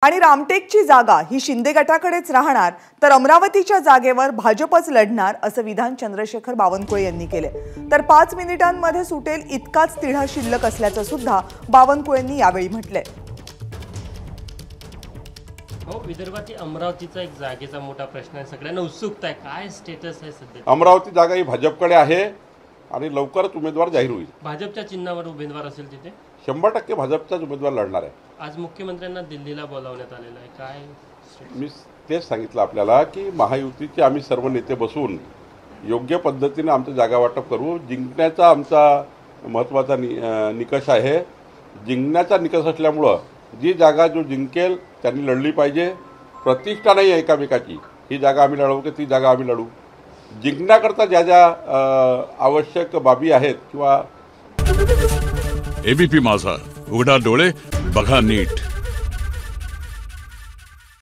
आणि रामटेकची जागा ही शिंदे गटाकडेच राहणार तर अमरावतीच्या जागेवर भाजपच लढणार असं विधान चंद्रशेखर बावनकुळे यांनी केले। तर 5 मिनिटांमध्ये सुटेल इतकाच तिढा शिल्लक असल्याचं सुद्धा बावनकुळेंनी यावेळी म्हटले। हो, विदर्भातील अमरावतीचा एक जागेचा मोठा प्रश्न आहे, सगळ्यांना उत्सुकता आहे, काय स्टेटस आहे सध्या? अमरावती जागा ही भाजपकडे आहे आणि लवकरच उमेदवार जाहीर होईल। भाजपच्या चिन्हावर उमेदवार असेल तिथे 100% भाजपचाच उमेदवार लढणार आहे। आज मुख्यमंत्र्यांना दिल्लीला बोलावण्यात आलेलं आहे, काय? मी तेच सांगितलं आपल्याला की महायुतीचे आम्ही सर्व नेते बसून योग्य पद्धतीने आमचं जागा वाटप करू। जिंकण्याचा आमचा महत्त्वाचा निकष आहे। जिंकण्याचा निकष असल्यामुळं जी जागा जो जिंकेल त्यांनी लढली पाहिजे। प्रतिष्ठा नाही आहे एकामेकाची, ही जागा आम्ही लढवू की ती जागा आम्ही लढू। जिंकण्याकरता ज्या ज्या आवश्यक बाबी आहेत किंवा एबीपी माझा, उघडा डोळे बघा नीट।